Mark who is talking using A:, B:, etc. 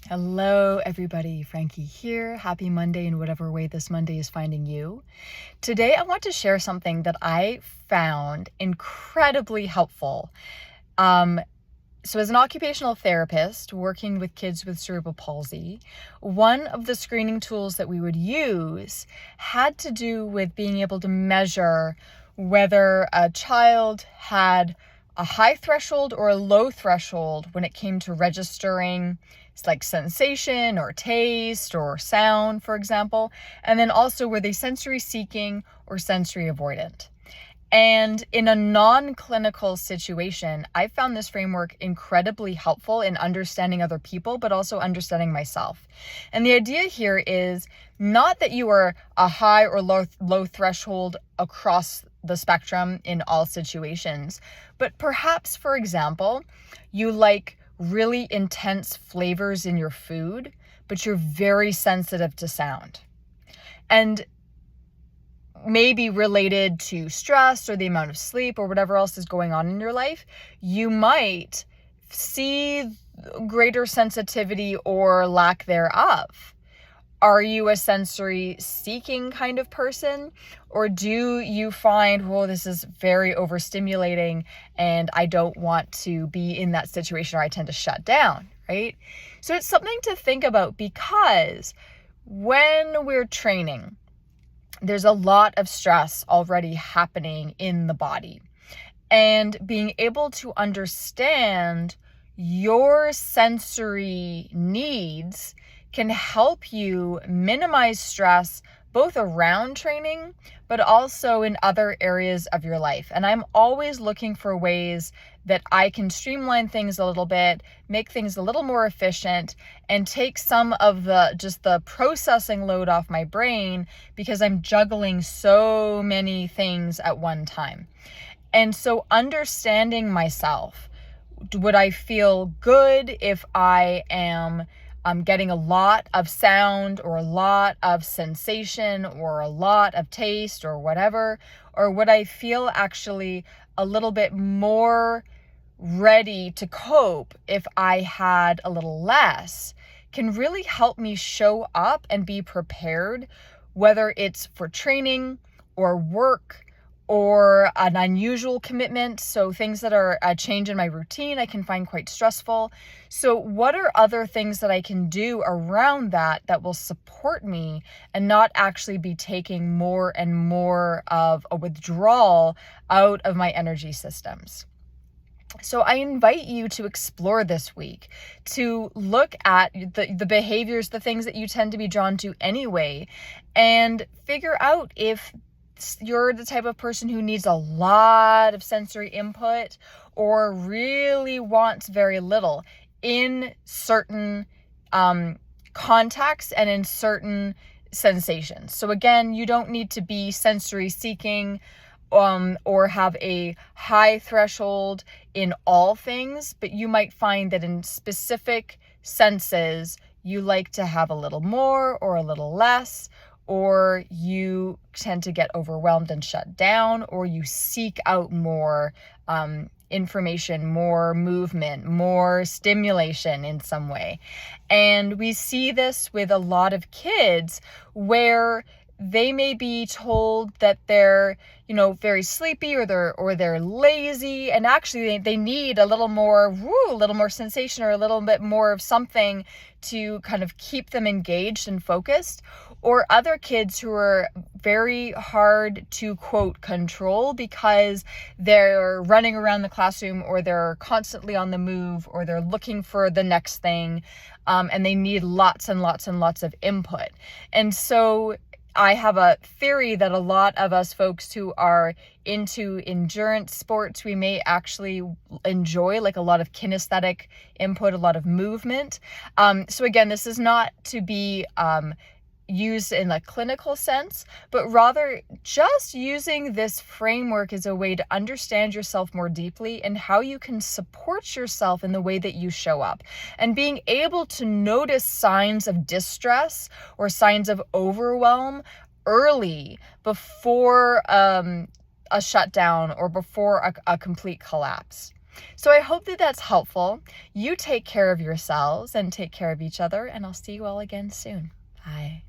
A: Hello, everybody. Frankie here. Happy Monday in whatever way this Monday is finding you. Today, I want to share something that I found incredibly helpful. So as an occupational therapist working with kids with cerebral palsy, one of the screening tools that we would use had to do with being able to measure whether a child had a high threshold or a low threshold when it came to registering like sensation or taste or sound, for example. And then also, were they sensory seeking or sensory avoidant? And in a non-clinical situation, I found this framework incredibly helpful in understanding other people, but also understanding myself. And the idea here is not that you are a high or low threshold across the spectrum in all situations, but perhaps, for example, you like really intense flavors in your food, but you're very sensitive to sound. And maybe related to stress or the amount of sleep or whatever else is going on in your life, you might see greater sensitivity or lack thereof. Are you a sensory seeking kind of person? Or do you find, well, this is very overstimulating and I don't want to be in that situation, or I tend to shut down, right? So it's something to think about, because when we're training, there's a lot of stress already happening in the body. And being able to understand your sensory needs can help you minimize stress both around training, but also in other areas of your life. And I'm always looking for ways that I can streamline things a little bit, make things a little more efficient, and take some of the processing load off my brain, because I'm juggling so many things at one time. And so understanding myself, would I feel good if I am getting a lot of sound or a lot of sensation or a lot of taste or whatever? Or would I feel actually a little bit more ready to cope if I had a little less? Can really help me show up and be prepared, whether it's for training or work or an unusual commitment. So things that are a change in my routine, I can find quite stressful. So what are other things that I can do around that will support me and not actually be taking more and more of a withdrawal out of my energy systems? So I invite you to explore this week, to look at the behaviors, the things that you tend to be drawn to anyway, and figure out if you're the type of person who needs a lot of sensory input or really wants very little in certain contexts and in certain sensations. So again, you don't need to be sensory seeking or have a high threshold in all things, but you might find that in specific senses, you like to have a little more or a little less, or you tend to get overwhelmed and shut down, or you seek out more information, more movement, more stimulation in some way. And we see this with a lot of kids where they may be told that they're, very sleepy or they're lazy, and actually they need a little more sensation or a little bit more of something to kind of keep them engaged and focused. Or other kids who are very hard to, quote, control because they're running around the classroom, or they're constantly on the move, or they're looking for the next thing, and they need lots and lots and lots of input. And so I have a theory that a lot of us folks who are into endurance sports, we may actually enjoy like a lot of kinesthetic input, a lot of movement. So again, this is not to be used in a clinical sense, but rather just using this framework as a way to understand yourself more deeply and how you can support yourself in the way that you show up, and being able to notice signs of distress or signs of overwhelm early before a shutdown or before a complete collapse. So I hope that that's helpful. You take care of yourselves and take care of each other, and I'll see you all again soon. Bye.